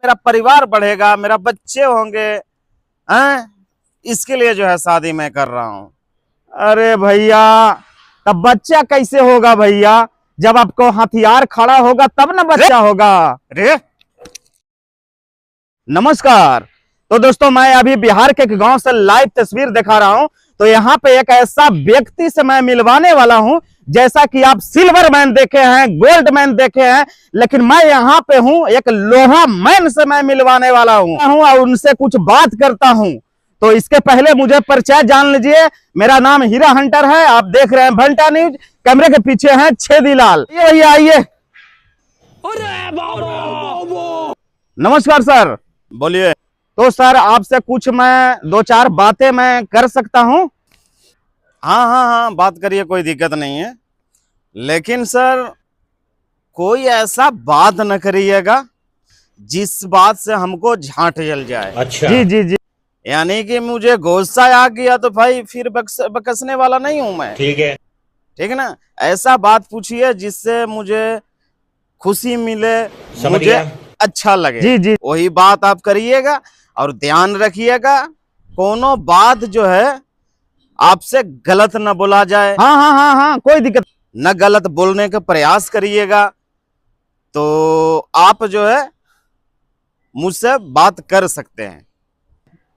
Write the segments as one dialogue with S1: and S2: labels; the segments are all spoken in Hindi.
S1: मेरा परिवार बढ़ेगा, मेरा बच्चे होंगे, हैं? इसके लिए जो है शादी मैं कर रहा हूँ।
S2: अरे भैया, तब बच्चा कैसे होगा भैया? जब आपको हथियार खड़ा होगा तब ना बच्चा होगा।
S1: अरे
S2: नमस्कार। तो दोस्तों, मैं अभी बिहार के एक गांव से लाइव तस्वीर दिखा रहा हूं। तो यहाँ पे एक ऐसा व्यक्ति से मैं मिलवाने वाला हूं, जैसा कि आप सिल्वर मैन देखे हैं, गोल्ड मैन देखे हैं, लेकिन मैं यहाँ पे हूं एक लोहा मैन से मैं मिलवाने वाला हूं और उनसे कुछ बात करता हूं। तो इसके पहले मुझे परिचय जान लीजिए। मेरा नाम हीरा हंटर है, आप देख रहे हैं भंटा न्यूज। कैमरे के पीछे हैं छेदीलाल। ये भैया आइए। नमस्कार सर।
S1: बोलिए।
S2: तो सर, आपसे कुछ मैं दो चार बातें मैं कर सकता हूं?
S1: हाँ हाँ हाँ, बात करिए, कोई दिक्कत नहीं है। लेकिन सर, कोई ऐसा बात न करिएगा जिस बात से हमको झांट जल जाए।
S3: अच्छा।
S2: जी जी जी।
S1: यानी कि मुझे गुस्सा आ गया तो भाई फिर बकसने वाला नहीं हूं मैं।
S3: ठीक है।
S1: ठीक है ना? ऐसा बात पूछिए जिससे मुझे खुशी मिले,
S3: समझ
S1: मुझे
S3: गया।
S1: अच्छा लगे।
S2: जी जी।
S1: वही बात आप करिएगा और ध्यान रखिएगा, कोनो बात जो है आपसे गलत न बोला जाए।
S2: हाँ हाँ हाँ हाँ, कोई दिक्कत।
S1: न गलत बोलने का प्रयास करिएगा, तो आप जो है मुझसे बात कर सकते हैं।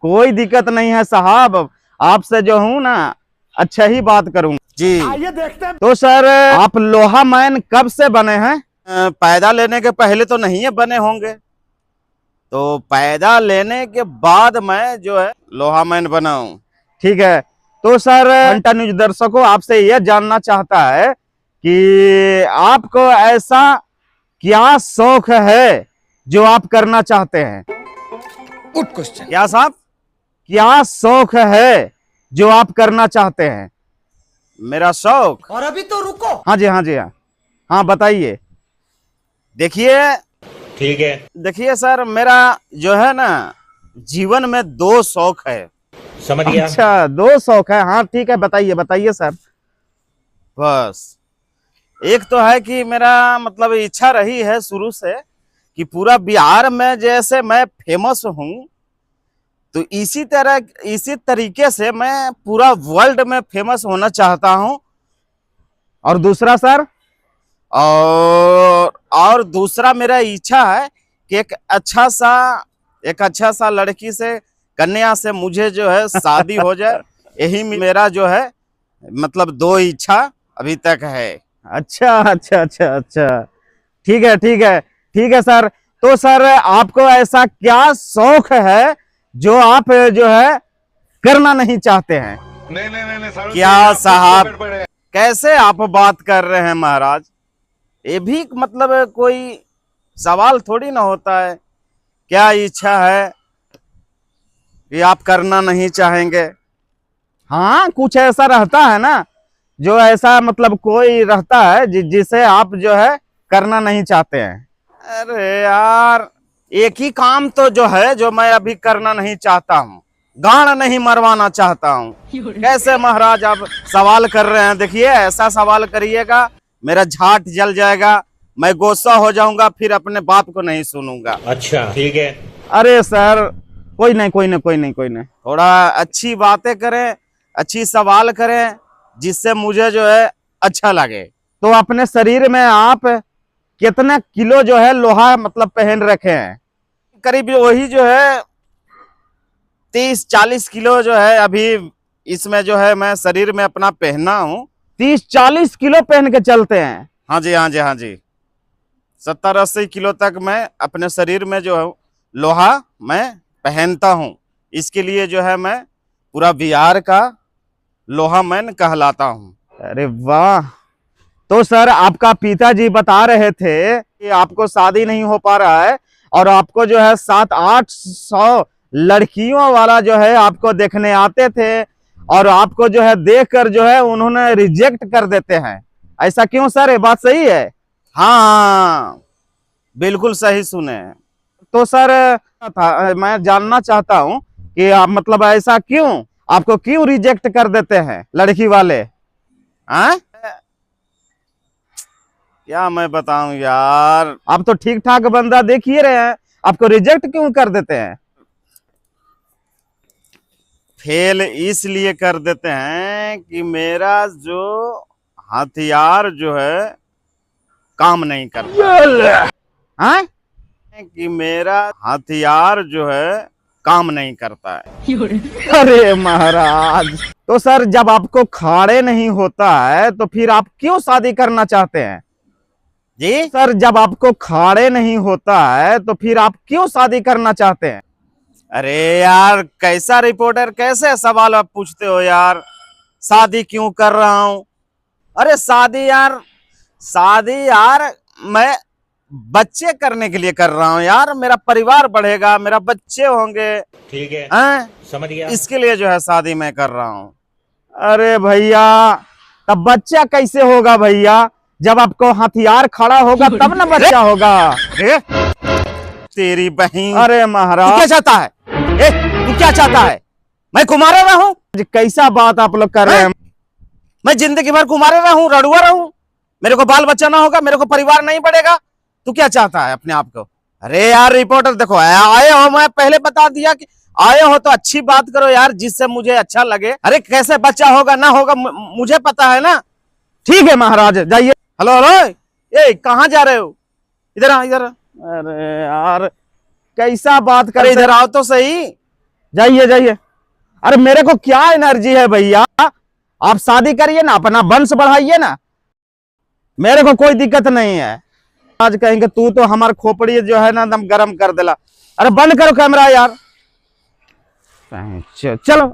S2: कोई दिक्कत नहीं है साहब, आपसे जो हूं ना अच्छा ही बात करूंगा
S1: जी।
S3: आइए देखते हैं।
S2: तो सर, आप लोहा मैन कब से बने हैं?
S1: पैदा लेने के पहले तो नहीं है बने होंगे, तो पैदा लेने के बाद मैं जो है लोहा मैन बना हूँ।
S2: ठीक है। तो सर, घंटा न्यूज दर्शकों आपसे यह जानना चाहता है कि आपको ऐसा क्या शौक है जो आप करना चाहते हैं?
S3: Good question.
S1: क्या साहब?
S2: क्या शौक है जो आप करना चाहते हैं?
S1: मेरा शौक,
S3: और अभी तो रुको।
S2: हाँ जी, हाँ जी, हाँ हाँ, बताइए।
S1: देखिए
S3: ठीक है।
S1: देखिए सर, मेरा जो है ना जीवन में दो शौक है।
S3: समझ गया।
S2: अच्छा, दो शौक है। हाँ ठीक है, बताइए बताइए सर।
S1: बस एक तो है कि मेरा मतलब इच्छा रही है शुरू से कि पूरा बिहार में जैसे मैं फेमस हूँ, तो इसी तरीके से मैं पूरा वर्ल्ड में फेमस होना चाहता हूँ।
S2: और दूसरा सर?
S1: और दूसरा मेरा इच्छा है कि एक अच्छा सा लड़की से, कन्या से मुझे जो है शादी हो जाए। यही मेरा जो है मतलब दो इच्छा अभी तक है।
S2: अच्छा अच्छा अच्छा अच्छा, ठीक है ठीक है ठीक है सर। तो सर, आपको ऐसा क्या शौक है जो आप जो है करना नहीं चाहते हैं?
S3: नहीं
S1: क्या साहब, कैसे आप बात कर रहे हैं महाराज? ये भी मतलब कोई सवाल थोड़ी ना होता है। क्या इच्छा है कि आप करना नहीं चाहेंगे?
S2: हाँ, कुछ ऐसा रहता है ना, जो ऐसा मतलब कोई रहता है जिसे आप जो है करना नहीं चाहते हैं।
S1: अरे यार, एक ही काम तो जो है जो मैं अभी करना नहीं चाहता हूँ, गाड़ नहीं मरवाना चाहता हूँ। कैसे महाराज आप सवाल कर रहे हैं? देखिए, ऐसा सवाल करिएगा मेरा झाट जल जाएगा, मैं गुस्सा हो जाऊंगा, फिर अपने बाप को नहीं सुनूंगा।
S3: अच्छा ठीक है।
S2: अरे सर, कोई नहीं कोई नहीं कोई नहीं कोई नहीं।
S1: थोड़ा अच्छी बातें करें, अच्छी सवाल करें जिससे मुझे जो है अच्छा लगे।
S2: तो अपने शरीर में आप कितना किलो जो है लोहा मतलब पहन रखे हैं?
S1: करीब वही जो है 30-40 किलो जो है अभी इसमें जो है मैं शरीर में अपना पहना हूँ।
S2: 30-40 किलो पहन के चलते हैं?
S1: हाँ जी, हाँ जी, हाँ जी। 70-80 किलो तक मैं अपने शरीर में जो है लोहा मैं पहनता हूँ। इसके लिए जो है मैं पूरा बिहार का लोहा मैन कहलाता हूँ।
S2: अरे वाह। तो सर, आपका पिताजी बता रहे थे कि आपको शादी नहीं हो पा रहा है और आपको जो है 700-800 लड़कियों वाला जो है आपको देखने आते थे, और आपको जो है देखकर जो है उन्होंने रिजेक्ट कर देते हैं। ऐसा क्यों सर? ये बात सही है?
S1: हाँ, बिल्कुल सही सुने।
S2: तो सर, मैं जानना चाहता हूं कि आप मतलब ऐसा क्यों, आपको क्यों रिजेक्ट कर देते हैं लड़की वाले?
S1: हाँ, क्या मैं बताऊं यार।
S2: आप तो ठीक ठाक बंदा देख ही रहे हैं, आपको रिजेक्ट क्यों कर देते हैं?
S1: फेल इसलिए कर देते हैं कि मेरा जो हथियार जो है काम नहीं करता।
S2: हाँ?
S1: कि मेरा हथियार जो है काम नहीं करता है।
S2: अरे महाराज, तो सर जब आपको खाड़े नहीं होता है तो फिर आप क्यों शादी करना चाहते हैं?
S1: जी
S2: सर जब आपको खाड़े नहीं होता है तो फिर आप क्यों शादी करना चाहते हैं?
S1: अरे यार, कैसा रिपोर्टर, कैसे सवाल आप पूछते हो यार? शादी क्यों कर रहा हूं? अरे शादी यार मैं बच्चे करने के लिए कर रहा हूं यार। मेरा परिवार बढ़ेगा, मेरा बच्चे होंगे,
S3: ठीक है,
S1: हैं?
S3: समझ गया।
S1: इसके लिए जो है शादी मैं कर रहा हूं।
S2: अरे भैया, तब बच्चा कैसे होगा भैया? जब आपको हथियार खड़ा होगा तब ना बच्चा होगा।
S1: अरे तेरी बहन,
S2: अरे
S1: तू
S2: महाराज,
S1: क्या चाहता है? तू क्या चाहता है? मैं कुमारा रहूं?
S2: कैसा बात आप लोग कर रहे हैं?
S1: मैं जिंदगी भर कुमारा रहूं, रड़ुआ रहूं? मेरे को बाल बच्चा ना होगा, मेरे को परिवार नहीं बढ़ेगा? तू क्या चाहता है अपने आप को? अरे यार रिपोर्टर, देखो आए हो, मैं पहले बता दिया कि आए हो तो अच्छी बात करो यार, जिससे मुझे अच्छा लगे। अरे कैसे बच्चा होगा ना होगा मुझे पता है ना।
S2: ठीक है महाराज, जाइए।
S1: हेलो हेलो, ये कहाँ जा रहे हो? इधर आ, इधर आ।
S2: अरे यार, कैसा बात कर
S1: अरे
S2: रहे
S1: इधर
S2: हैं?
S1: आओ तो सही।
S2: जाइए जाइए। अरे मेरे को क्या एनर्जी है भैया, आप शादी करिए ना, अपना वंश बढ़ाइए ना, मेरे को कोई दिक्कत नहीं है। आज कहेंगे तू तो हमार खोपड़ी जो है ना एकदम गरम कर देला। अरे बंद करो कैमरा यार। चलो आ जाओ।